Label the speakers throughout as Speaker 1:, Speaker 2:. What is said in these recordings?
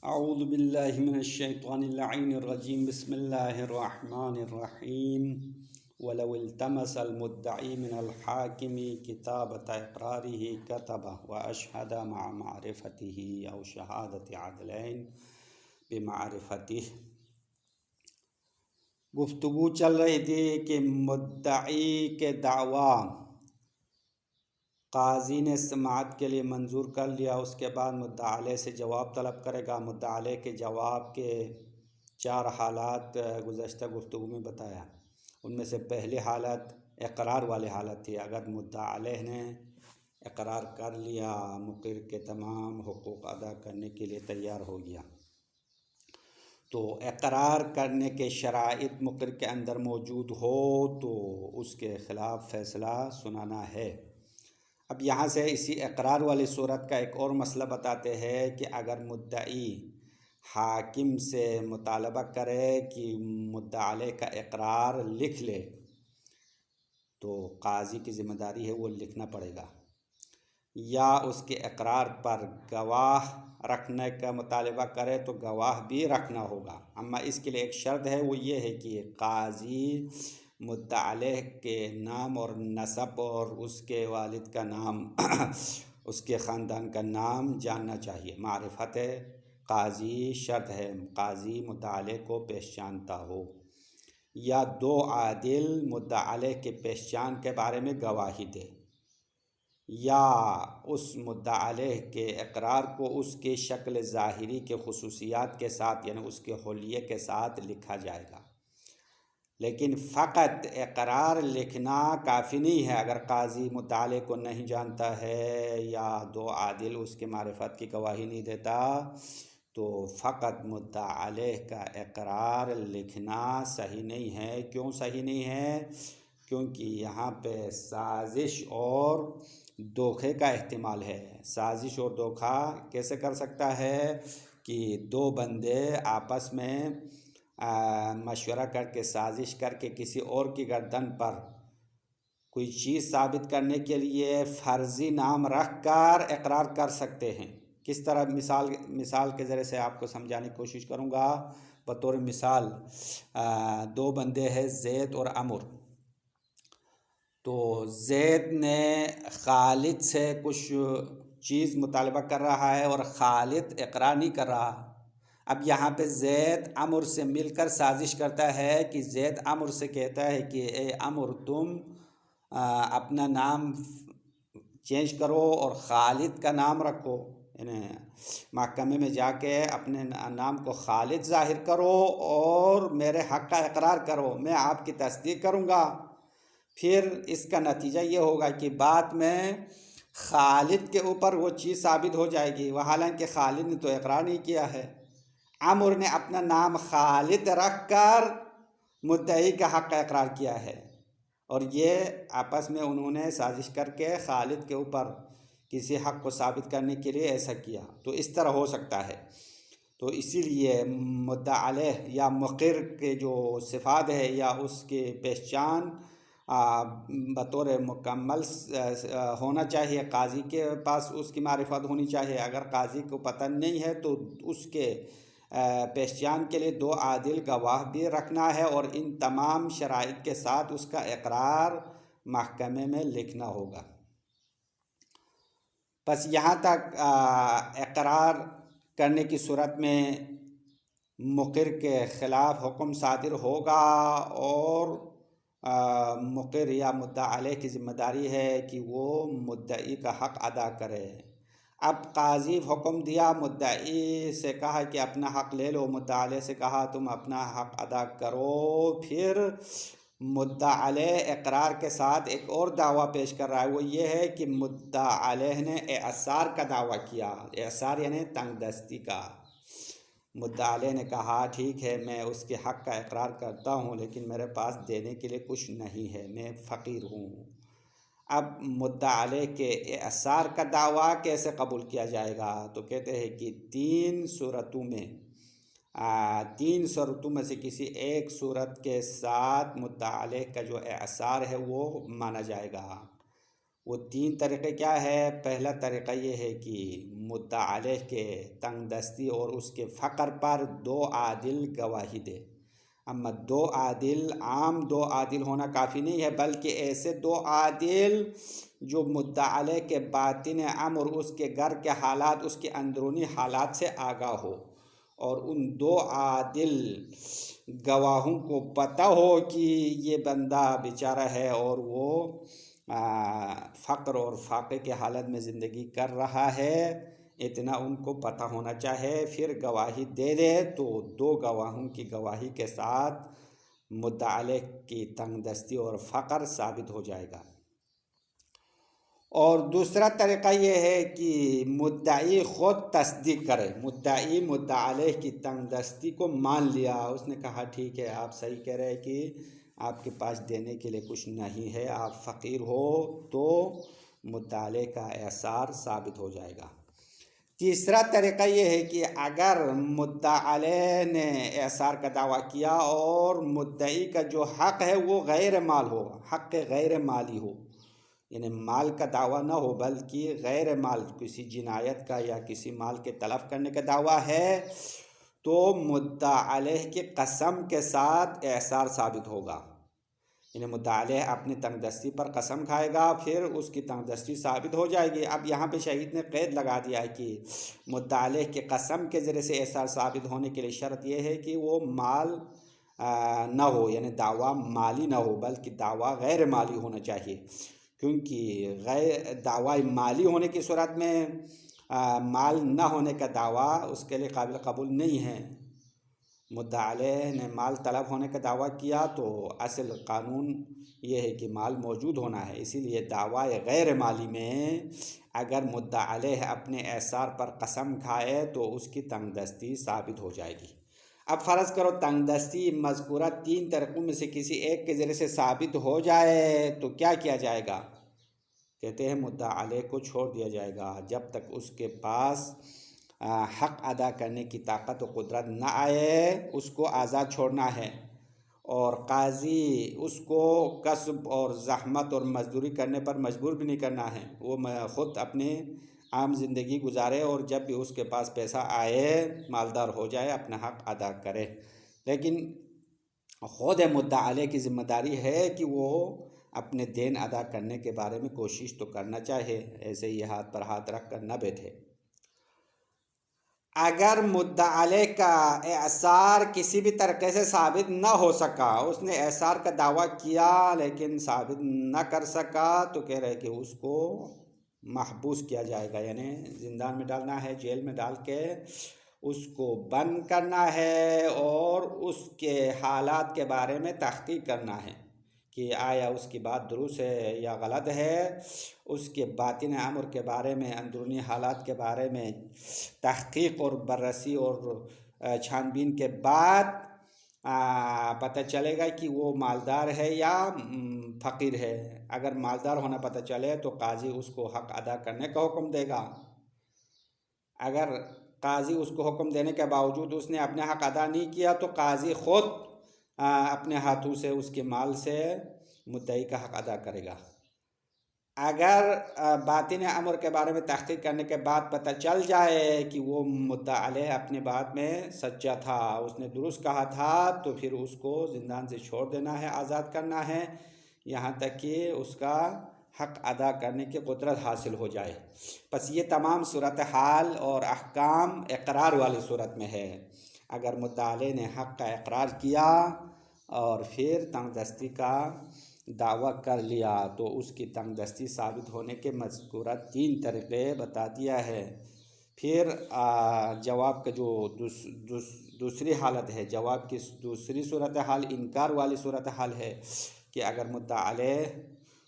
Speaker 1: अऊज़ु बिल्लाहि मिनश्शैतानिर्रजीम बिस्मिल्लाहिर्रहमानिर्रहीम वलौ इल्तमसल मुद्दई मिनल हाकिमी किताबत इक़रारिही कतब व अशहद मअ मारिफतिही औ शहादत अदलैन बिमारिफतिह। गुफ्तगू चल रही थी कि मुद्दई के दावा काजी ने समाअत के लिए मंजूर कर लिया, उसके बाद मुद्दा अलैह से जवाब तलब करेगा। मुद्दा अलैह के जवाब के चार हालात गुज़श्ता गुफ्तगू में बताया। उनमें से पहली हालत इक़रार वाली हालत थी। अगर मुद्दा अलैह ने इक़रार कर लिया, मुक़िर के तमाम हुकूक़ अदा करने के लिए तैयार हो गया, तो इक़रार करने के शराइत मुक़िर के अंदर मौजूद हो तो उसके ख़िलाफ़ फ़ैसला सुनाना है। अब यहाँ से इसी इक़रार वाली सूरत का एक और मसला बताते हैं कि अगर मुद्दई हाकिम से मुतालबा करे कि मुद्दा अलैह का इक़रार लिख ले, तो काजी की ज़िम्मेदारी है वो लिखना पड़ेगा, या उसके इक़रार पर गवाह रखने का मुतालबा करे तो गवाह भी रखना होगा। अम्मा इसके लिए एक शर्त है, वो ये है कि काजी मुद्दा अलैह के नाम और नसब और उसके वालिद का नाम उसके ख़ानदान का नाम जानना चाहिए। मारिफत काजी शर्त है, काजी मुद्दा अलैह को पहचानता हो, या दो आदिल मुद्दा अलैह के पहचान के बारे में गवाही दे, या उस मुद्दा अलैह के इक़रार को उसके शक्ल ज़ाहिरी के खुसूसियात के साथ यानी उसके हुलिये के साथ लिखा जाएगा। लेकिन फ़कत इक़रार लिखना काफ़ी नहीं है। अगर काजी मुद्दा अलैह को नहीं जानता है या दो आदिल उसके मारिफत की गवाही नहीं देता, तो फ़कत मुद्दा अलैह का इक़रार लिखना सही नहीं है। क्यों सही नहीं है? क्योंकि यहाँ पे साजिश और धोखे का इस्तेमाल है। साजिश और धोखा कैसे कर सकता है कि दो बंदे आपस में मशवरा करके साजिश करके किसी और की गर्दन पर कोई चीज़ साबित करने के लिए फ़र्ज़ी नाम रख कर इक़रार कर सकते हैं। किस तरह? मिसाल के ज़रिए से आपको समझाने की कोशिश करूँगा। बतौर मिसाल, दो बंदे हैं ज़ैद और अमर। तो ज़ैद ने खालिद से कुछ चीज़ मुतालबा कर रहा है और खालिद इक़रार नहीं कर रहा। अब यहाँ पे ज़ैद अमर से मिलकर साजिश करता है कि ज़ैद अमर से कहता है कि ए अमर, तुम अपना नाम चेंज करो और खालिद का नाम रखो, यानी महकमे में जाके अपने नाम को खालिद ज़ाहिर करो और मेरे हक़ का इक़रार करो, मैं आपकी तस्दीक करूँगा। फिर इसका नतीजा ये होगा कि बाद में खालिद के ऊपर वो चीज़ साबित हो जाएगी, वह हालांकि खालिद ने तो इक़रार नहीं किया है। अमर ने अपना नाम खालिद रख कर मुद्दई का हक़ का इक़रार किया है और ये आपस में उन्होंने साजिश करके खालिद के ऊपर किसी हक़ को साबित करने के लिए ऐसा किया। तो इस तरह हो सकता है। तो इसीलिए मुद्दा अलैह या मुक़िर के जो सिफ़ात है या उसके पहचान बतौर मुकम्मल होना चाहिए। काजी के पास उसकी मारिफत होनी चाहिए। अगर काजी को पता नहीं है तो उसके पहचान के लिए दो आदिल गवाह भी रखना है और इन तमाम शराइत के साथ उसका इक़रार महकमे में लिखना होगा। बस यहाँ तक इक़रार करने की सूरत में मुक़िर के ख़िलाफ़ हुक्म सादिर होगा और मुक़िर या मुद्दा अलैह की ज़िम्मेदारी है कि वो मुद्दई का हक़ अदा करे। अब काजी हुक्म दिया, मुद्दई से कहा कि अपना हक़ ले लो, मुद्दा अलैह से कहा तुम अपना हक़ अदा करो। फिर मुद्दा अलैह इक़रार के साथ एक और दावा पेश कर रहा है, वो ये है कि मुद्दा अलैह ने एसार का दावा किया। एसार यानी तंगदस्ती का। मुद्दा अलैह ने कहा ठीक है, मैं उसके हक़ का इक़रार करता हूँ, लेकिन मेरे पास देने के लिए कुछ नहीं है, मैं फ़कीर हूँ। अब मुद्दा अलैह के एसार का दावा कैसे कबूल किया जाएगा? तो कहते हैं कि तीन सूरतों में से किसी एक सूरत के साथ मुद्दा अलैह का जो एसार है वो माना जाएगा। वो 3 तरीक़े क्या है? पहला तरीक़ा ये है कि मुद्दा अलैह के तंगदस्ती और उसके फ़क्र पर 2 आदिल गवाही दे। अम्मा 2 आदिल, आम 2 आदिल होना काफ़ी नहीं है, बल्कि ऐसे 2 आदिल जो मुद्दा अलैह के बातिन अम्र, उसके घर के हालात, उसके अंदरूनी हालात से आगाह हो, और उन 2 आदिल गवाहों को पता हो कि ये बंदा बेचारा है और वो फ़क्र और फाक़े के हालत में ज़िंदगी कर रहा है, इतना उनको पता होना चाहिए। फिर गवाही दे दे तो 2 गवाहों की गवाही के साथ मुद्दा अलैह की तंगदस्ती और फ़क्र साबित हो जाएगा। और दूसरा तरीक़ा ये है कि मुद्दाई ख़ुद तस्दीक करे। मुद्दाई मुद्दा अलैह की तंगदस्ती को मान लिया, उसने कहा ठीक है, आप सही कह रहे हैं कि आपके पास देने के लिए कुछ नहीं है, आप फ़कीर हो, तो मुद्दा अलैह का एसार साबित हो जाएगा। तीसरा तरीक़ा ये है कि अगर मुद्दा अलैह ने एसार का दावा किया और मुद्दई का जो हक़ है वो गैर माल हो, हक़ गैर माली हो, यानी माल का दावा ना हो बल्कि गैर माल, किसी जिनायत का या किसी माल के तलफ़ करने का दावा है, तो मुद्दा अलैह की कसम के साथ एसार साबित होगा। यानी मुद्दा अलैह अपनी तंगदस्ती पर कसम खाएगा, फिर उसकी तंगदस्ती साबित हो जाएगी। अब यहाँ पे शहीद ने क़ैद लगा दिया है कि मुद्दा अलैह के कसम के ज़रिए से एसार साबित होने के लिए शर्त यह है कि वो माल ना हो, यानी दावा माली ना हो, बल्कि दावा गैर माली होना चाहिए, क्योंकि गैर दावा माली होने की सूरत में माल न होने का दावा उसके लिए काबिल कबूल नहीं है। मुद्दा अलैह ने माल तलब होने का दावा किया तो असल कानून ये है कि माल मौजूद होना है, इसीलिए दावा गैर माली में अगर मुद्दा अलैह अपने एसार पर कसम खाए तो उसकी तंगदस्ती साबित हो जाएगी। अब फ़र्ज़ करो तंगदस्ती मज़कूरा 3 तरीक़ों में से किसी एक के ज़रिए से साबित हो जाए तो क्या किया जाएगा? कहते हैं मुद्दा अलैह को छोड़ दिया जाएगा जब तक उसके पास हक़ अदा करने की ताकत और कुदरत न आए, उसको आज़ाद छोड़ना है, और काजी उसको कसब और ज़हमत और मज़दूरी करने पर मजबूर भी नहीं करना है। वो ख़ुद अपने आम ज़िंदगी गुजारे और जब भी उसके पास पैसा आए, मालदार हो जाए, अपना हक़ अदा करे। लेकिन ख़ुद मुद्दा अलैह की ज़िम्मेदारी है कि वो अपने देन अदा करने के बारे में कोशिश तो करना चाहिए, ऐसे ही हाथ पर हाथ रख कर न बैठे। अगर मुद्दा अलैह का एसार किसी भी तरीके से साबित न हो सका, उसने एसार का दावा किया लेकिन साबित न कर सका, तो कह रहे कि उसको महबूस किया जाएगा, यानी ज़िंदान में डालना है, जेल में डाल के उसको बंद करना है और उसके हालात के बारे में तहक़ीक़ करना है कि आया उसकी बात दुरुस्त है या गलत है। उसके बातिन अमर के बारे में, अंदरूनी हालात के बारे में तहक़ीक़ और बररसी और छानबीन के बाद पता चलेगा कि वो मालदार है या फ़कीर है। अगर मालदार होना पता चले तो काजी उसको हक़ अदा करने का हुक्म देगा। अगर काजी उसको हुक्म देने के बावजूद उसने अपने हक़ अदा नहीं किया तो काजी ख़ुद अपने हाथों से उसके माल से मुद्दई का हक़ अदा करेगा। अगर बातिन अमर के बारे में तहक़ीक़ करने के बाद पता चल जाए कि वो मुद्दा अलैह अपनी बात में सच्चा था, उसने दुरुस्त कहा था, तो फिर उसको ज़िंदान से छोड़ देना है, आज़ाद करना है, यहाँ तक कि उसका हक़ अदा करने की कुदरत हासिल हो जाए। बस ये तमाम सूरत हाल और अहकाम इक़रार वाली सूरत में है। अगर मुद्दा अलैह ने हक़ का इक़रार किया और फिर तंगदस्ती का दावा कर लिया तो उसकी तंगदस्ती साबित होने के मज़कूरा 3 तरीक़े बता दिया है। फिर जवाब का जो दूसरी हालत है, जवाब की दूसरी सूरत हाल इनकार वाली सूरत हाल है कि अगर मुद्दा अलैह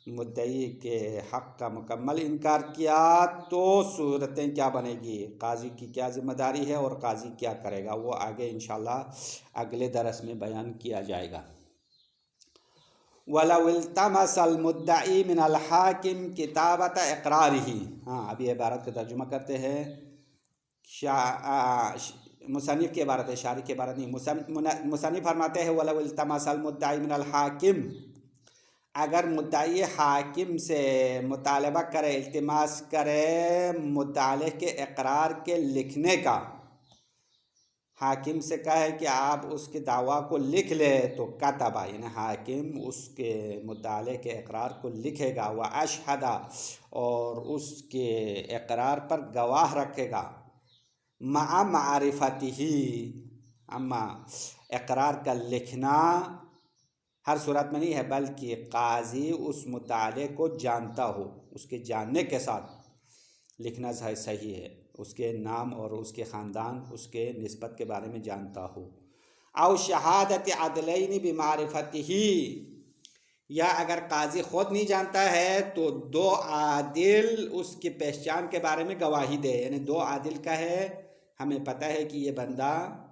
Speaker 1: मुद्दई के हक़ का मुकम्मल इनकार किया तो सूरतें क्या बनेगी, काजी की क्या ज़िम्मेदारी है और काजी क्या करेगा, वो आगे इंशाअल्लाह अगले दरस में बयान किया जाएगा। वलौ इल्तमसल मुद्दई मिनल हाकिम किताबत इक़रारिही। हाँ, अभी इबारत का तर्जुमा करते हैं। मुसन्निफ़ की इबारत है, शारी की इबारत नहीं। मुसन्निफ़ फरमाते हैं वलौ इल्तमसल मुद्दई मिनल हाकिम, अगर मुद्दाई हाकिम से मुतालबा करे, इल्तिमास करे मुद्दाले के इकरार के लिखने का, हाकिम से कहे कि आप उसके दावा को लिख ले, तो कतबा यानी हाकिम उसके मुद्दाले के इकरार को लिखेगा, व अशहदा और उसके इकरार पर गवाह रखेगा, मा मारिफतिही, अम्मा इकरार का लिखना हर सूरत में नहीं है, बल्कि काजी उस मुद्दाले को जानता हो, उसके जानने के साथ लिखना सही है, उसके नाम और उसके ख़ानदान, उसके निस्बत के बारे में जानता हो। औ शहादत अदलैनी बिमारिफतिही, या अगर काजी ख़ुद नहीं जानता है तो दो आदिल उसकी पहचान के बारे में गवाही दे, यानी दो आदिल का है, हमें पता है कि ये बंदा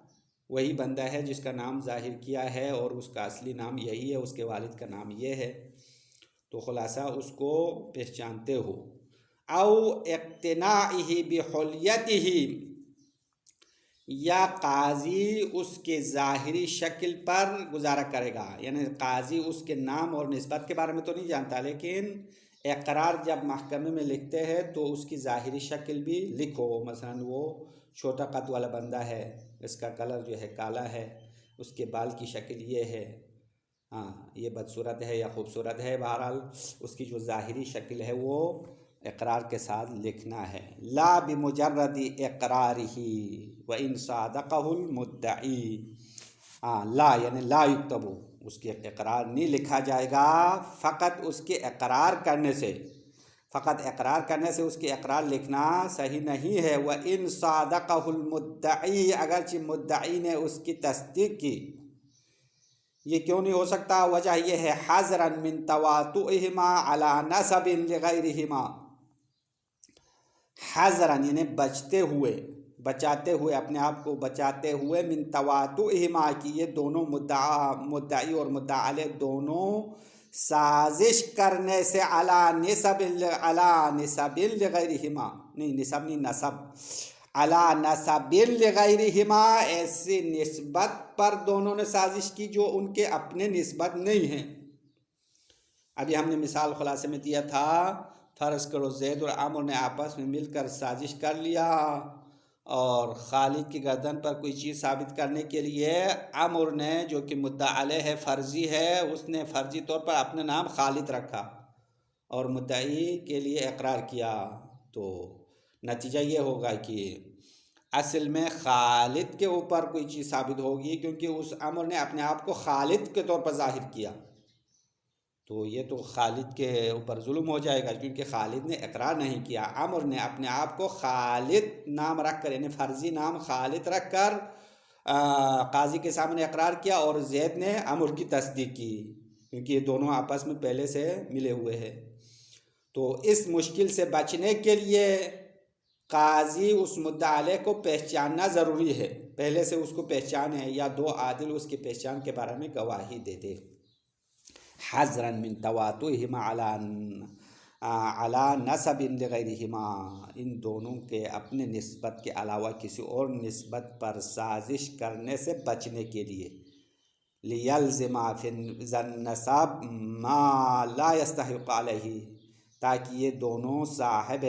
Speaker 1: वही बंदा है जिसका नाम ज़ाहिर किया है और उसका असली नाम यही है, उसके वालिद का नाम ये है, तो खुलासा उसको पहचानते हो। औ इक्तिनाइही बिहुलियतिही, या काजी उसके ज़ाहिरी शक्ल पर गुजारा करेगा, यानी काजी उसके नाम और निस्बत के बारे में तो नहीं जानता, लेकिन इकरार जब महकमे में लिखते हैं तो उसकी ज़ाहिरी शक्ल भी लिखो। मसलन वो छोटा कद वाला बंदा है, इसका कलर जो है काला है, उसके बाल की शक्ल ये है, हाँ ये बदसूरत है या खूबसूरत है, बहरहाल उसकी जो ज़ाहिरी शक्ल है वो इकरार के साथ लिखना है। ला बिमुजर्रदी इकरारिही व इन सादक़हुल मुद्दई, ला यानी ला युक्तबु, उसके इकरार नहीं लिखा जाएगा, फ़कत उसके इकरार करने से, फ़कत इकरार करने से उसके इकरार लिखना सही नहीं है। व इन सादक़हुल मुद्दई, अगरचि मुद्दई ने उसकी तस्दीक की, ये क्यों नहीं हो सकता? वजह यह है हज़रन मिन तवातुइहिमा अला नसबिन लिगैरिहिमा, हज़रन यानी बचते हुए, बचाते हुए, अपने आप को बचाते हुए, मिन तवातुइहिमा की ये दोनों मुद्दाई और मुद्दा अलैह दोनों साजिश करने से, अला निसबिल लिगैरिहिमा, नहीं निसब नहीं नसब, अला नसबिल लिगैरिहिमा, ऐसी निस्बत पर दोनों ने साजिश की जो उनके अपने निस्बत नहीं है। अभी हमने मिसाल खुलासे में दिया था, फ़र्ज़ करो ज़ैद और अमर ने आपस में मिलकर साजिश कर लिया और खालिद की गर्दन पर कोई चीज़ साबित करने के लिए अमर ने, जो कि मुद्दा अलैह है, फ़र्जी है, उसने फ़र्जी तौर पर अपना नाम खालिद रखा और मुद्दई के लिए इकरार किया, तो नतीजा ये होगा कि असल में खालिद के ऊपर कोई चीज़ साबित होगी, क्योंकि उस अमर ने अपने आप को खालिद के तौर पर ज़ाहिर किया, तो ये तो खालिद के ऊपर जुल्म हो जाएगा, क्योंकि खालिद ने इकरार नहीं किया। अमर ने अपने आप को खालिद नाम रख कर, यानी फ़र्जी नाम खालिद रख कर काजी के सामने इकरार किया, और ज़ैद ने अमर की तस्दीक की, क्योंकि ये दोनों आपस में पहले से मिले हुए हैं। तो इस मुश्किल से बचने के लिए काजी उस मुद्दा अलैह को पहचानना ज़रूरी है, पहले से उसको पहचान है, या दो आदिल उसकी पहचान के बारे में गवाही दे दे। हज़रन मिन तवातुहिमा अला नसबिन लिगैरिहिमा, इन दोनों के अपने निस्बत के अलावा किसी और निस्बत पर साजिश करने से बचने के लिए, लियल्ज़िमा फिन नसब मा ला यस्तहिक़ अलैहि, ताकि ये दोनों साहिब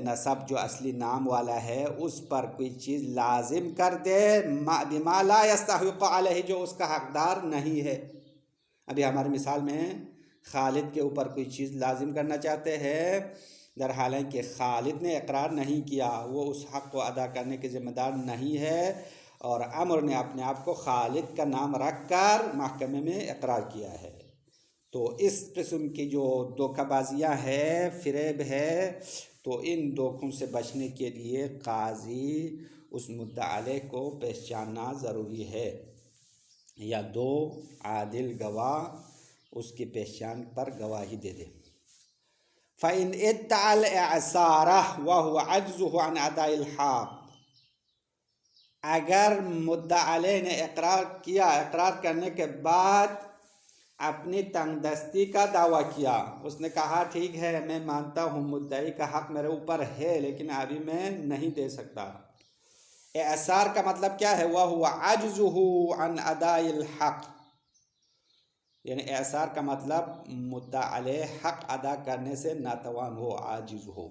Speaker 1: नसब जो असली नाम वाला है उस पर कोई चीज़ लाजिम कर दे, बिमा ला यस्तहिक़ अलैहि, जो उसका हकदार नहीं है। अभी हमारी मिसाल में खालिद के ऊपर कोई चीज़ लाजिम करना चाहते हैं, दर हालांकि खालिद ने इकरार नहीं किया, वो उस हक़ को अदा करने के ज़िम्मेदार नहीं है, और अमर ने अपने आप को खालिद का नाम रख कर महकमे में इकरार किया है। तो इस किस्म की जो धोखाबाजियाँ है, फ़रेब है, तो इन धोखों से बचने के लिए काजी उस मुद्दा अलैह को पहचानना ज़रूरी है, या दो आदिल गवाह उसकी पहचान पर गवाही दे दे। फ़इन इद्दअल इअसारा व हुवा अज्ज़ुहु अन अदाइल हक़, अगर मुद्दा अलैह ने इकरार किया, इकरार करने के बाद अपनी तंगदस्ती का दावा किया, उसने कहा ठीक है मैं मानता हूँ मुद्दई का हक़ मेरे ऊपर है, लेकिन अभी मैं नहीं दे सकता। एसार का मतलब क्या है? वह हुआ अज्ज़ुहु अन अदाइल हक़, यानी एसार का मतलब मुद्दा अलैह हक अदा करने से नातवान हो, आजिज़ हो।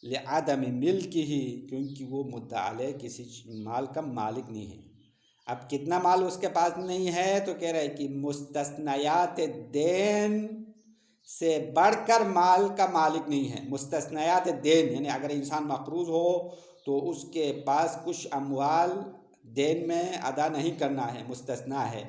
Speaker 1: लिआदम मिल्क ही, क्योंकि वो मुद्दा अलैह किसी माल का मालिक नहीं है। अब कितना माल उसके पास नहीं है, तो कह रहे हैं कि मुस्तस्नायात देन से बढ़कर माल का मालिक नहीं है। मुस्तस्नायात देन यानी अगर इंसान मकरूज हो तो उसके पास कुछ अमवाल देन में अदा नहीं करना है, मुस्तस्ना है।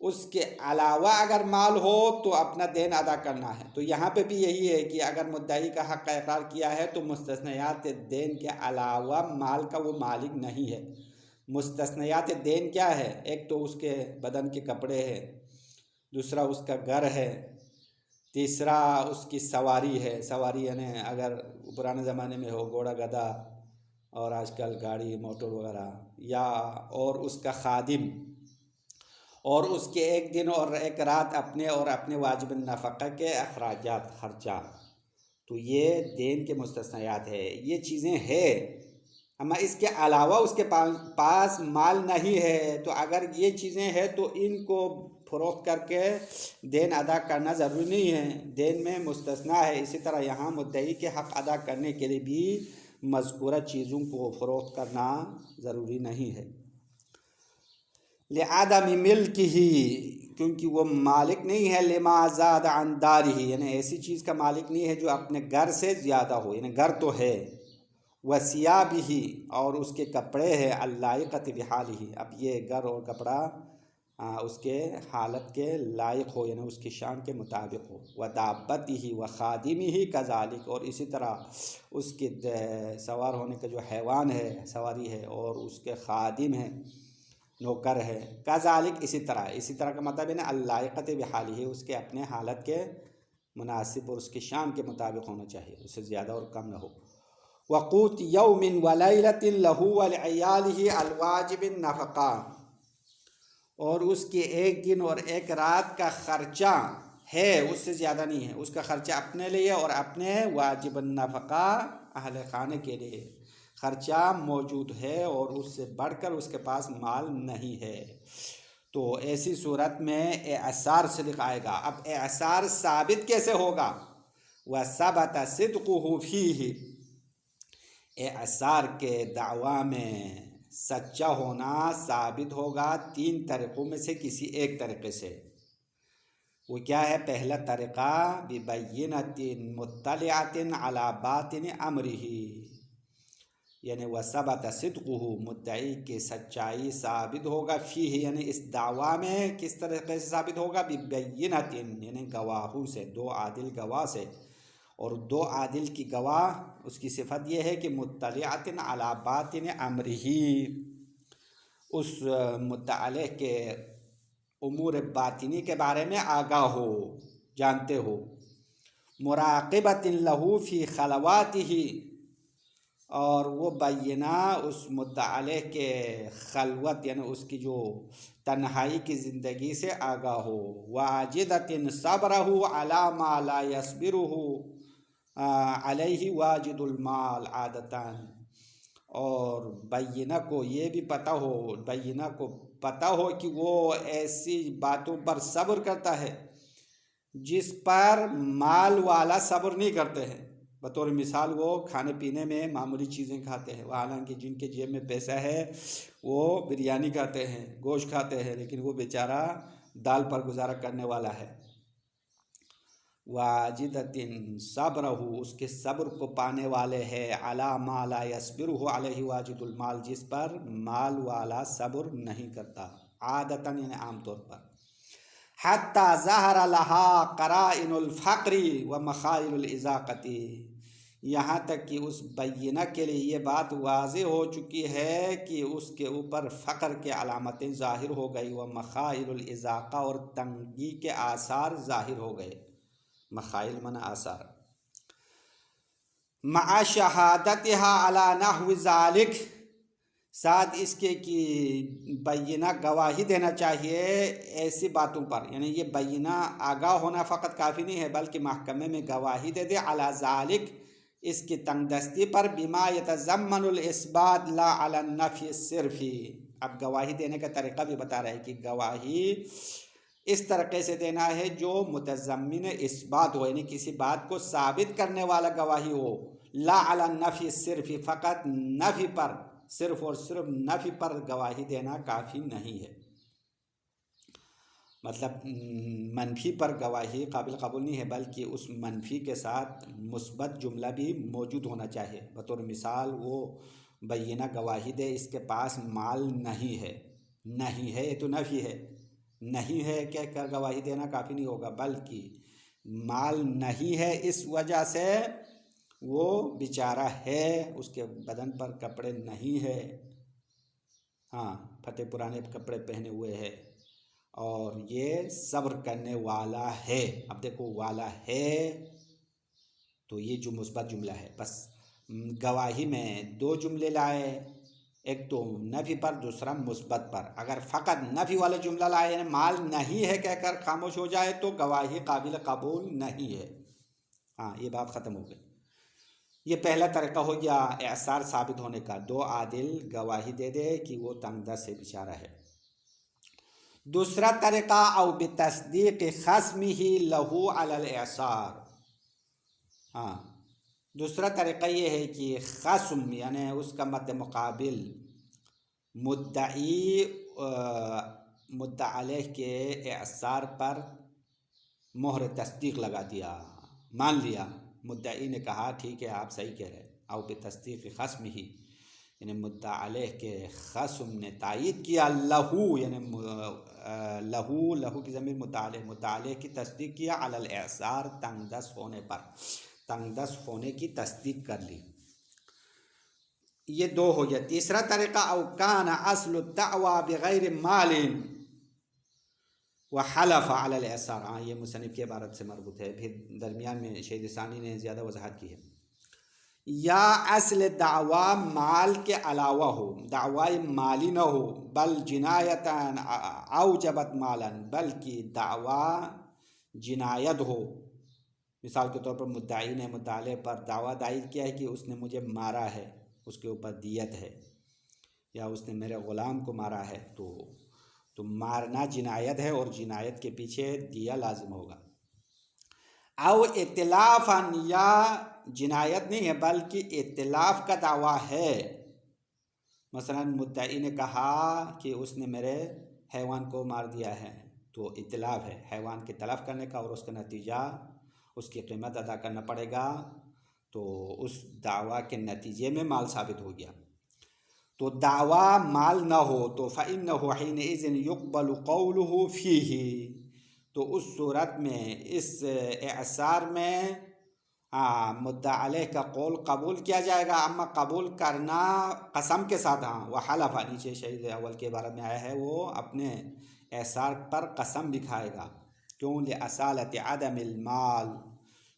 Speaker 1: उसके अलावा अगर माल हो तो अपना देन अदा करना है। तो यहाँ पे भी यही है कि अगर मुद्दई का हक़ का इक़रार किया है तो मुस्तस्नायात देन के अलावा माल का वो मालिक नहीं है। मुस्तस्नायात देन क्या है? एक तो उसके बदन के कपड़े हैं, दूसरा उसका घर है, तीसरा उसकी सवारी है। सवारी यानी अगर पुराने ज़माने में हो घोड़ा गधा और आजकल गाड़ी मोटर वगैरह, या और उसका खादिम, और उसके एक दिन और एक रात अपने और अपने वाजिब नफ़क़ा के अखराजात खर्चा। तो ये देन के मुस्तस्नायात है, ये चीज़ें हैं। अमा इसके अलावा उसके पास माल नहीं है, तो अगर ये चीज़ें हैं तो इनको फ़रोख्त करके देन अदा करना ज़रूरी नहीं है, देन में मुस्तस्ना है। इसी तरह यहाँ मुद्दई के हक़ अदा करने के लिए भी मज़कूरा चीज़ों को फ़रोख्त करना ज़रूरी नहीं है। लिआदम मिल्क ही, क्योंकि वो मालिक नहीं है। लिमा ज़ाद अन दारिही, यानी ऐसी चीज़ का मालिक नहीं है जो अपने घर से ज़्यादा हो, यानी घर तो है। वसियाबिही, और उसके कपड़े हैं, अल्लाइक़त बिहालिही, अब ये घर और कपड़ा उसके हालत के लायक हो, यानी उसकी शान के मुताबिक हो। व दाब्बतिही व खादिमिही कज़ालिक, और इसी तरह उसके सवार होने का जो हैवान है, सवारी है, और उसके खादिम है, नौकर है। कज़ालिक, इसी तरह का मतलब है ना अल्लाइक़त बिहालिही, उसके अपने हालत के मुनासिब और उसकी शान के मुताबिक होना चाहिए, उससे ज़्यादा और कम न हो। वक़ूत यौमिन व लैलतिन लहू व लिअयालिही अलवाजिब नफ़क़ा, और उसके एक दिन और एक रात का ख़र्चा है, उससे ज़्यादा नहीं है। उसका ख़र्चा अपने लिए और अपने वाजिब नफ़क़ा अहले खाने के लिए ख़र्चा मौजूद है, और उससे बढ़कर उसके पास माल नहीं है। तो ऐसी सूरत में एअसार सिद्क़ आएगा। अब एअसार साबित कैसे होगा? वह सबत सिद्क़ुहु फ़ीही, एअसार के दावा में सच्चा होना साबित होगा तीन तरीक़ों में से किसी एक तरीक़े से। वो क्या है? पहला तरीक़ा बिबय्यिनतिन मुत्तलिअतिन अला बातिन अमरिही, यानी वसबत सिद्क़ुहु, मुद्दई की सच्चाई साबित होगा, फ़ीही यानी इस दावा में किस तरीक़े से साबित होगा? बिबय्यिनतिन यानी गवाहों से, दो आदिल गवाह से, और दो आदिल की गवाह उसकी सिफत यह है कि मुत्तलिअतिन अला बातिन अमरिही, उस मुद्दा अलैह के उमूर बातिनी के बारे में आगाह हो, जानते हो। मुराक़िबतिन लहू फ़ी खलवातिही, और वो बैना उस मुद्दा अलैह के खलवत यानी उसकी जो तन्हाई की ज़िंदगी से आगाह हो। वाजिदतिन सब्रहु अला मा ला यस्बिरुहु अलैहि वाजिदुल माल आदतन, और बैना को ये भी पता हो, बैना को पता हो कि वो ऐसी बातों पर सब्र करता है जिस पर माल वाला सब्र नहीं करते हैं। बतौर मिसाल वो खाने पीने में मामूली चीज़ें खाते हैं, हालांकि जिनके जेब में पैसा है वो बिरयानी खाते हैं, गोश्त खाते हैं, लेकिन वो बेचारा दाल पर गुजारा करने वाला है। वाजिदतिन सब्रहु, उसके सब्र को पाने वाले हैं, अला मा ला यस्बिरुहु अलैहि वाजिदुल माल, जिस पर माल वाला सब्र नहीं करता, आदतन यानी आमतौर पर। हत्ता ज़हरा लहा क़राइनुल फ़क़्रि व मख़ाइलुल इज़ाक़ती, यहाँ तक कि उस बैना के लिए ये बात वाज़ेह हो चुकी है कि उसके ऊपर फ़क़्र के अलामतें ज़ाहिर हो गई, व मख़ाइलुल इज़ाक़ा, और तंगी के आसार ज़ाहिर हो गए। मख़ाइल मना आसार। मआ शहादतिहा अला नहव ज़ालिक, साथ इसके कि बैना गवाही देना चाहिए ऐसी बातों पर, यानी ये बैना आगाह होना फ़कत काफ़ी नहीं है, बल्कि महकमे में गवाही दे दे अला ज़ालिक, इसकी तंगदस्ती पर, बिमा यतज़म्मनुल इस्बात ला अला नफ़ी सिर्फ़ी। अब गवाही देने का तरीक़ा भी बता रहे हैं कि गवाही इस तरीके से देना है जो मुतज़म्मिन इस्बात हो, यानी किसी बात को साबित करने वाला गवाही हो। ला अला नफ़ी सिर्फ़, फ़कत नफ़ी पर, सिर्फ और सिर्फ नफ़ी पर गवाही देना काफ़ी नहीं है। मतलब मनफी पर गवाही काबिल कबूल नहीं है, बल्कि उस मनफी के साथ मुस्बत जुमला भी मौजूद होना चाहिए। बतौर मिसाल वो बैना गवाही दे इसके पास माल नहीं है, नहीं है ये तो नफ़ी है, नहीं है कह कर गवाही देना काफ़ी नहीं होगा, बल्कि माल नहीं है इस वजह से वो बेचारा है, उसके बदन पर कपड़े नहीं है, हाँ फटे पुराने कपड़े पहने हुए है, और ये सब्र करने वाला है। अब देखो वाला है तो ये जो मुस्बत जुमला है, बस गवाही में दो जुमले लाए, एक तो नफ़ी पर, दूसरा मुस्बत पर। अगर फ़कत नफ़ी वाला जुमला लाए यानी माल नहीं है कहकर खामोश हो जाए तो गवाही काबिल कबूल नहीं है। हाँ ये बात ख़त्म हो गई। ये पहला तरीका हो गया एसार साबित होने का, दो आदिल गवाही दे दे कि वो तंगदस्त से बेचारा है। दूसरा तरीका औ बितस्दीक खस्मिही लहू अलल एसार। हाँ दूसरा तरीका ये है कि खस्म यानी उसका मद्दे मुकाबिल मुद्दई मुद्दा अलैह के एसार पर मोहर तस्दीक लगा दिया, मान लिया, मुद्दई ने कहा ठीक है आप सही कह रहे, औ बितस्दीक खस्मिही यानी मुद्दा अलैह के खस्म ने तायीद किया, लहू यानी लहू, लहू की ज़मीर मुद्दा अलैह की तस्दीक किया, अलल एसार तंगदस्त होने पर, तंगदस्त होने की तस्दीक कर ली। ये दो हो गया। तीसरा तरीका औ कान अस्लु दावा बिगैर मालिन व हलफ अलल एसार। हाँ ये मुसन्निफ की इबारत से मरबूत है, फिर दरमियान में शहीद सानी ने ज़्यादा वजाहत की है। या असल दावा माल के अलावा हो, दावाई माली न हो, बल जिनायतन औजबत मालन, बल्कि दावा जिनायत हो। मिसाल के तौर पर मुद्दाई ने मुद्दाले पर दावा दायर किया है कि उसने मुझे मारा है, उसके ऊपर दियत है, या उसने मेरे ग़ुलाम को मारा है, तो मारना जिनायत है और जिनायत के पीछे दिया लाजिम होगा। औ इतिलाफ़न, या जिनायत नहीं है बल्कि इतिलाफ़ का दावा है। मसलन मुद्दई ने कहा कि उसने मेरे हैवान को मार दिया है, तो इतिलाफ़ है हैवान के तलफ़ करने का और उसका नतीजा उसकी कीमत अदा करना पड़ेगा, तो उस दावा के नतीजे में माल साबित हो गया। तो दावा माल न हो तो फ़इन्नहु हिनइज़िन युक़बलु क़ौलुहु फ़ीही, तो उस सूरत में इस एसार में मुद्दा अलैह का कौल कबूल किया जाएगा। अम्मा कबूल करना कसम के साथ, हाँ वह हलफ़ा, नीचे शहीद अव्वल के बारे में आया है, वो अपने एसार पर कसम दिखाएगा। क्यों? ले असालत अदमिल माल,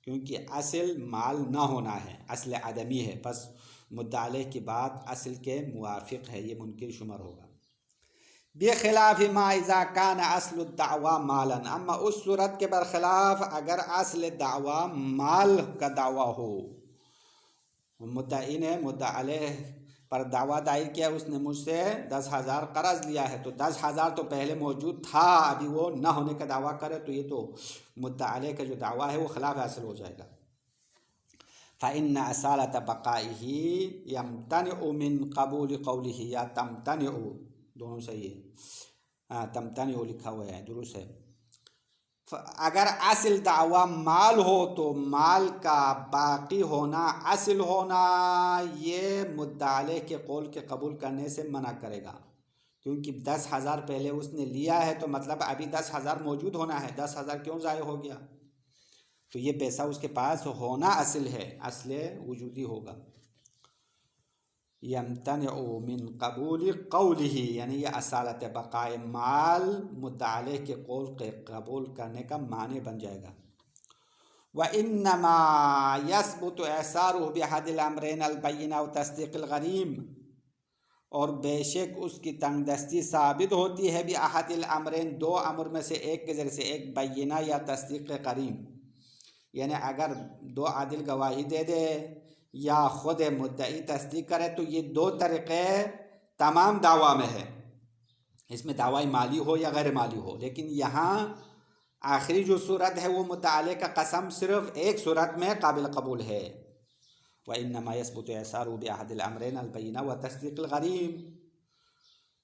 Speaker 1: क्योंकि असल माल ना होना है, असल आदमी है, बस मुद्दा अलैह की बात असल के मुवाफिक है, ये मुनकिर शुमार होगा। बेखिलाफ़ मा इज़ा कान अस्ल दावा मालन, अम्मा उस सूरत के बरखिलाफ़ अगर असल दावा माल का दावा हो, मुद्दई ने मुद्दा अलैह पर दावा दायर किया उसने मुझसे 10,000 कर्ज लिया है, तो 10,000 तो पहले मौजूद था, अभी वो ना होने का दावा करे तो ये तो मुद्दा अलैह का जो दावा है वो खिलाफ हासिल हो जाएगा। फ़इन्न असालत बक़ाइही यम्तनिउ मिन क़बूल क़ौलिही, या तम्तनिउ, दोनों सही है, तम्तनिउ लिखा हुआ है, दुरुस्त है। अगर असल दावा माल हो तो माल का बाकी होना, असल होना, ये मुद्दा अलैह के कौल के कबूल करने से मना करेगा, क्योंकि 10,000 पहले उसने लिया है तो मतलब अभी 10,000 मौजूद होना है, 10,000 क्यों ज़ाया हो गया, तो ये पैसा उसके पास होना असल है, असल वजूदी होगा। यम्तनिउ मिन क़बूल क़ौलिही, यानी ये असालत बक़ाए माल मुद्दा अलैह के कौल के कबूल करने का माने बन जाएगा। व इन्नमा यसबुतु एसारुहु बिअहदिल अमरैन अल बैयिना व तस्दीक़िल गरीम, और बेशक उसकी तंगदस्ती साबित होती है बिअहदिल अमरैन, दो अमर में से एक के ज़रिए से, एक बैयिना या तस्दीक़ करीम, यानी अगर दो आदिल गवाही दे दे या ख़ुद मुद्दई तस्दीक करे, तो ये दो तरीक़े तमाम दावा में है, इसमें दावा माली हो या गैर माली हो। लेकिन यहाँ आखिरी जो सूरत है वो मुतअल्लिक़ का कसम सिर्फ एक सूरत में काबिल कबूल है। व इन्नमा यसबुतु इसारू बिअहदिल अमरैन अल बय्यिना व तस्दीक़ुल गरीम,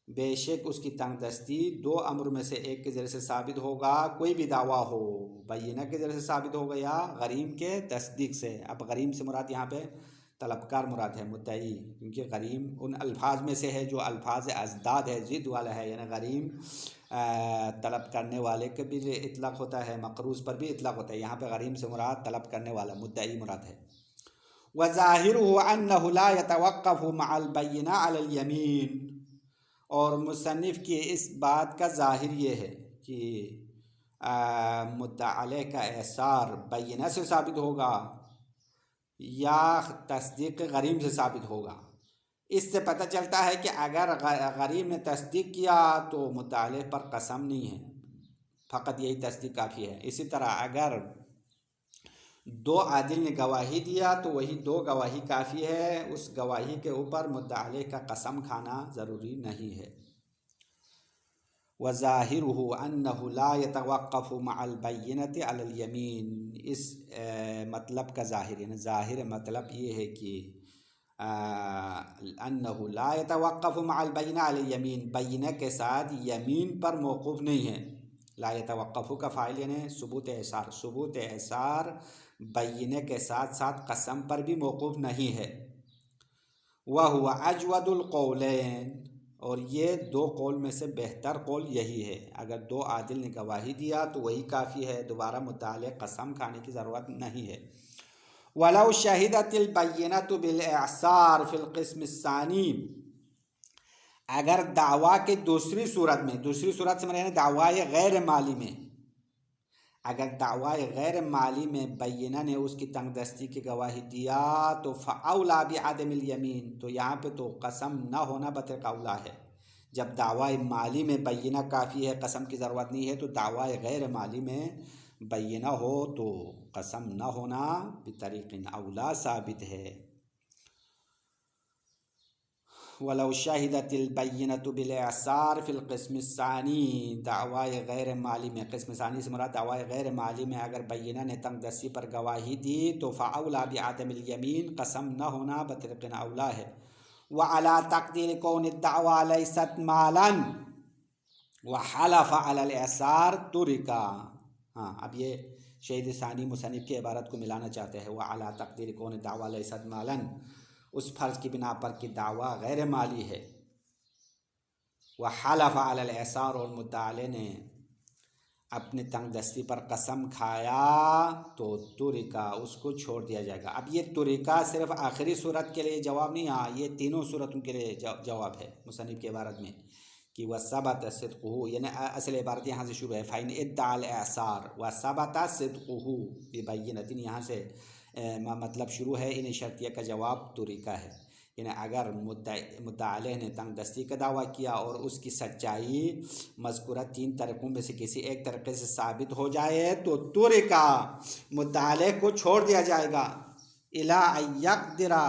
Speaker 1: बेशक उसकी तंगदस्ती दो अमर में से एक के ज़रिए से साबित होगा। कोई भी दावा हो बय्यिना के ज़रिए से साबित होगा या गरीम के तस्दीक से। अब गरीम से मुराद यहाँ पे तलबकार मुराद है, मुद्दई, क्योंकि गरीम उन अल्फाज में से है जो अल्फाज अजदाद है, ज़िद वाला है। यानी गरीम तलब करने वाले के भी इतलाक़ होता है, मक़रूज़ पर भी इतलाक़ होता है। यहाँ पे गरीम से मुराद तलब करने वाला, मुद्दई मुराद है। व ज़ाहिरुहु अन्नहु ला यतवक़्क़फ़ु मअल बय्यिना अलल यमीन, और मुसन्निफ़ की इस बात का ज़ाहिर ये है कि मुद्दा अलैह का एसार बय्यिना से साबित होगा या तस्दीक गरीम से साबित होगा। इससे पता चलता है कि अगर गरीम ने तस्दीक किया तो मुद्दा अलैह पर कसम नहीं है, फ़कत यही तस्दीक काफ़ी है। इसी तरह अगर दो आदिल ने गवाही दिया तो वही दो गवाही काफ़ी है, उस गवाही के ऊपर मुद्दा अलैह का कसम खाना ज़रूरी नहीं है। व ज़ाहिरुहु अन्नहु ला यतवक़्क़फ़ु मअल बय्यिनति अलल यमीन, इस मतलब का ज़ाहिर, यानी ज़ाहिर मतलब ये है कि अन्नहु ला यतवक़्क़फ़ु मअल बय्यिना अलल यमीन, बय्यिना के साथ यमीन पर मौक़ूफ़ नहीं है। ला यतवक़्क़फ़ु का फ़ाइल यानी सुबूत एसार, सुबूत एसार बय्यिने के साथ साथ कसम पर भी मौक़ूफ़ नहीं है। वह हुआ अजवदुल क़ौलैन, और ये दो कौल में से बेहतर कौल यही है। अगर दो आदिल ने गवाही दिया तो वही काफ़ी है, दोबारा मुद्दा अलैह कसम खाने की ज़रूरत नहीं है। वलौ शहिदतिल बय्यिनतु बिल इअसार फिल क़िस्म अस्सानी, अगर दावा के दूसरी सूरत में, दूसरी सूरत से मैंने दावा गैर माली में, अगर दावा गैर माली में बय्यिना ने उसकी तंगदस्ती की गवाही दिया तो फ़अौला बिअदमिल यमीन, तो यहाँ पे तो कसम न होना बतर कौला है। जब दावा माली में बय्यिना काफ़ी है, कसम की ज़रूरत नहीं है, तो दावा गैर माली में बय्यिना हो तो कसम न होना बितरीक़िन औला साबित है। वलौ शहिदतिल बय्यिनतु बिल इअसार फिल क़िस्म अस्सानी, दावा गैर माली में, क़िस्म सानी से मुराद दावा गैर माली में अगर बय्यिना ने तंगदस्ती पर गवाही दी तो फ़अौला बिअदमिल यमीन, कसम न होना बतरीक़िन औला है। व अला तक़दीर कौनि दावा लैसत मालन व हलफ़ अलल इअसार तुरिका। हाँ, अब ये शहीद सानी मुसन्निफ़ की इबारत को मिलाना चाहते हैं। व अला तक़दीर कौनि दावा लैसत मालन, उस फ़र्ज़ की बिना पर कि दावा गैर माली है। वह हलफ़ अलल इअसार, और मुद्दा अलैह ने अपनी तंगदस्ती पर कसम खाया तो तुरिका, उसको छोड़ दिया जाएगा। अब ये तुरिका सिर्फ आखिरी सूरत के लिए जवाब नहीं, हाँ ये तीनों सूरतों के लिए जवाब है मुसन्निफ़ की इबारत में कि वह सबत सिद्क़ुहु, यानी असल इबारत यहाँ से शुरू है। फ़इन इद्दअल इअसार व सबत सिद्क़ुहु बिबय्यिनतिन, यहाँ से मतलब शुरू है। इन शर्तिया का जवाब तुरिका है, यानी अगर मुद्दा अलैह ने तंगदस्ती का दावा किया और उसकी सच्चाई मज़कूरा तीन तरीक़ों में से किसी एक तरीक़े से साबित हो जाए तो तुरिका, मुद्दा अलैह को छोड़ दिया जाएगा। इला यक़दिरा,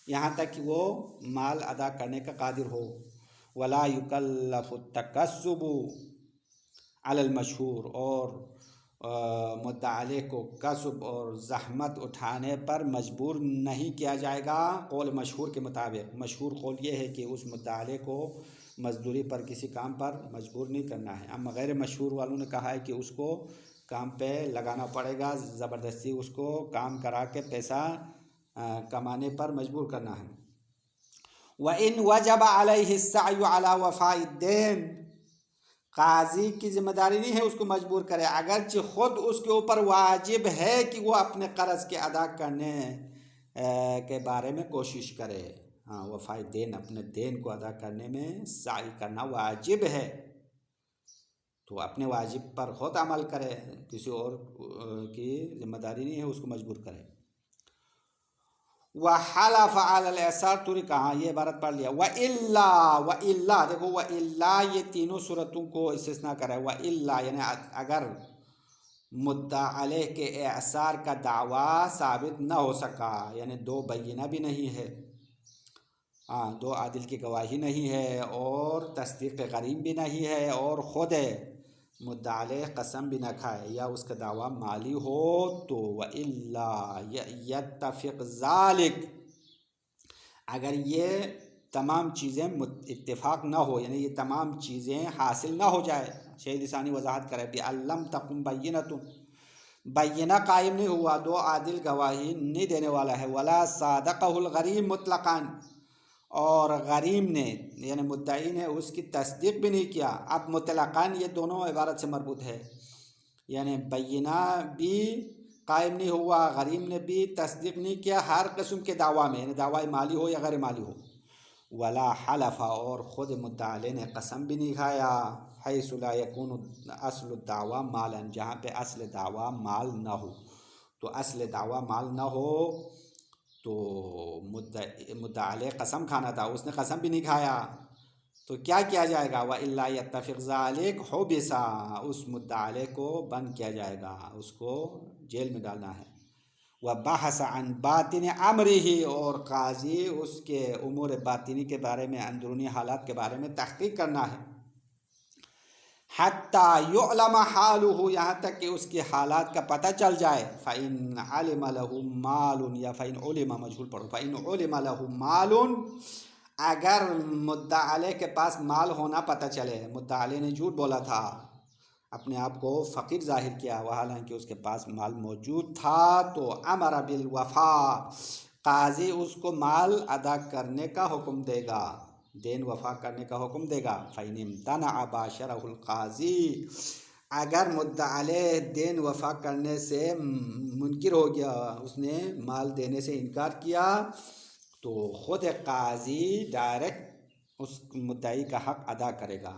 Speaker 1: यहाँ तक कि वो माल अदा करने का कादिर हो। वला युकल्लफ़ु तकस्सुबु अलल मशहूर, और मुद्दा अलैह को कसब और ज़हमत उठाने पर मजबूर नहीं किया जाएगा। कौल मशहूर के मुताबिक, मशहूर कौल ये है कि उस मुद्दा अलैह को मजदूरी पर किसी काम पर मजबूर नहीं करना है। अम्मा गैर मशहूर वालों ने कहा है कि उसको काम पे लगाना पड़ेगा, ज़बरदस्ती उसको काम करा के पैसा कमाने पर मजबूर करना है। व इन वजब अलैहि अस्सअयु अला वफ़ाइद्दैन, काजी की जिम्मेदारी नहीं है उसको मजबूर करे, अगरचे ख़ुद उसके ऊपर वाजिब है कि वो अपने कर्ज़ के अदा करने के बारे में कोशिश करे। हाँ, वफ़ाई देन, अपने देन को अदा करने में साई करना वाजिब है, तो अपने वाजिब पर ख़ुद अमल करे, किसी और की जिम्मेदारी नहीं है उसको मजबूर करे। व हलफ़ अलल इअसार तुरिका, हाँ ये इबारत पढ़ लिया। व इल्ला, देखो व इल्ला ये तीनों सूरतों को इस्तिस्ना करे। व इल्ला यानी अगर मुद्दा अलैह के इअसार का दावा साबित न हो सका, यानी दो बय्यिना भी नहीं है, हाँ, दो आदिल की गवाही नहीं है और तस्दीक़ गरीम भी नहीं है और ख़ुद मुद्दा अलैह कसम भी न खाए या उसका दावा माली हो तो व इल्ला यत्तफ़िक़ ज़ालिक, अगर ये तमाम चीज़ें इत्तेफाक ना हो, यानी ये तमाम चीज़ें हासिल ना हो जाए। शेख लिसानी वजाहत करे भी अल्लम तकुम बैयिनतुन, बैयिना कायम नहीं हुआ, दो आदिल गवाही नहीं देने वाला है। वला सादक़हुल गरीम मुतलक़ान, और गरीम ने यानी मुद्दई ने उसकी तस्दीक भी नहीं किया। अब मुतलक़ान ये दोनों इबारत से मरबूत है, यानी बैयिना भी कायम नहीं हुआ, गरीम ने भी तस्दीक नहीं किया हर किस्म के दावा में, यानी दावा माली हो या गैर माली हो। वला हलफ़ा, और ख़ुद मुद्दा अलैह ने कसम भी नहीं खाया। हैसु ला यकूनु अस्लु दावा मालन, जहाँ पे असल दावा माल ना हो। तो असल दावा माल ना हो तो मुद्दा अलैह कसम खाना था, उसने कसम भी नहीं खाया, तो क्या किया जाएगा? व इल्ला यत्तफ़िक़ ज़ालिक हुबिसा, उस मुद्दा अलैह को बंद किया जाएगा, उसको जेल में डालना है। व बहस अन बातिन अमरिही, और काजी उसके उमूर बातिनी के बारे में, अंदरूनी हालात के बारे में तहक़ीक़ करना है। हत्ता युअलम हालुहु, यहाँ तक कि उसके हालात का पता चल जाए। फ़इन अलिम लहु मालुन, या फ़इन उलिमा मजहूल पढ़ो, फ़इन उलिमा लहु मालुन, अगर मुद्दा अलैह के पास माल होना पता चले, मुद्दा अलैह ने झूठ बोला था, अपने आप को फ़कीर ज़ाहिर किया, वह हालांकि उसके पास माल मौजूद था, तो अमर बिल वफ़ा, काजी उसको माल अदा करने का हुक्म देगा, देन वफ़ा करने का हुक्म देगा। फ़इन इम्तना बाशरहुल काजी, अगर मुद्दा अलैह देन वफ़ा करने से मुनकिर हो गया, उसने माल देने से इनकार किया, तो ख़ुद काजी डायरेक्ट उस मुद्दाई का हक़ अदा करेगा।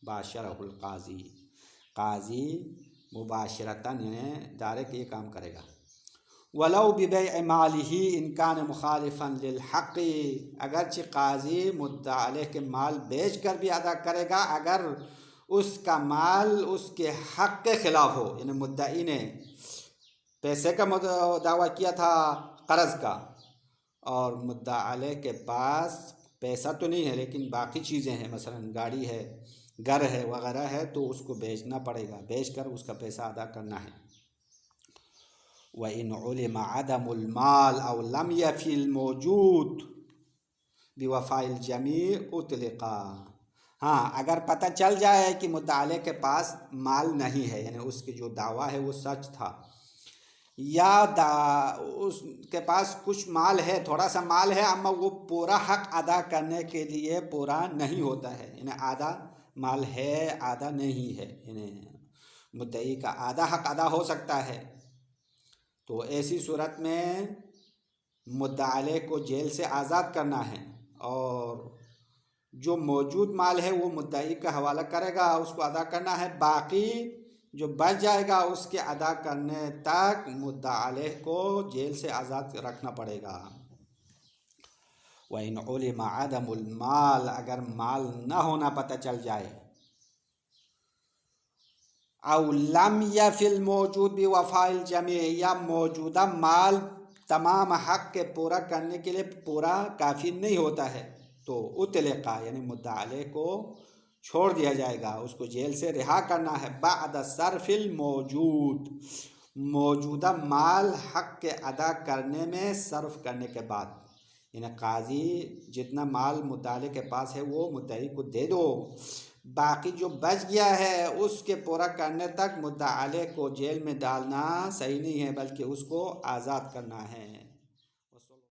Speaker 1: बाशरहुल काजी, काजी मुबाशरतन यानी डायरेक्ट ये काम करेगा। वलौ बिबैअ मालिही इन कान मुखालिफन लिल हक़्क़ि, अगरचे काजी मुद्दा अलैह के माल बेच कर भी अदा करेगा अगर उसका माल उसके हक़ के ख़िलाफ़ हो, यानी मुद्दाई ने पैसे का दावा किया था कर्ज़ का, और मुद्दा अलैह के पास पैसा तो नहीं है लेकिन बाकी चीज़ें हैं, मसलन गाड़ी है, घर है वगैरह है, तो उसको बेचना पड़ेगा, बेच कर उसका पैसा अदा करना है। व इन उलिमा अदमुल माल अव लम यफिल मौजूद बिवफ़ाइल जमी उतलिका, हाँ, अगर पता चल जाए कि मुद्दा अलैह के पास माल नहीं है, यानी उसके जो दावा है वो सच था, या उसके पास कुछ माल है, थोड़ा सा माल है, अम्मा वो पूरा हक़ अदा करने के लिए पूरा नहीं होता है, यानी आधा माल है आधा नहीं है, यानी मुद्दई का आधा हक़ अदा हो सकता है, तो ऐसी सूरत में मुद्दा अलैह को जेल से आज़ाद करना है, और जो मौजूद माल है वो मुद्दई का हवाला करेगा, उसको अदा करना है, बाकी जो बच जाएगा उसके अदा करने तक मुद्दा अलैह को जेल से आज़ाद रखना पड़ेगा। व इन उलिमा अदमुल माल, अगर माल न होना पता चल जाए, औ लम यफिल मौजूद बिवफ़ाइल जमी, या मौजूदा माल तमाम हक़ के पूरा करने के लिए पूरा काफ़ी नहीं होता है, तो उतलिका यानी मुद्दा अलैह को छोड़ दिया जाएगा, उसको जेल से रिहा करना है। बाद सरफिल मौजूद, मौजूदा माल हक़ के अदा करने में सर्फ करने के बाद, यानी काजी जितना माल मुद्दा अलैह के पास है वो मुद्दई को दे दो, बाकी जो बच गया है उसके पूरा करने तक मुद्दा अलैह को जेल में डालना सही नहीं है, बल्कि उसको आज़ाद करना है।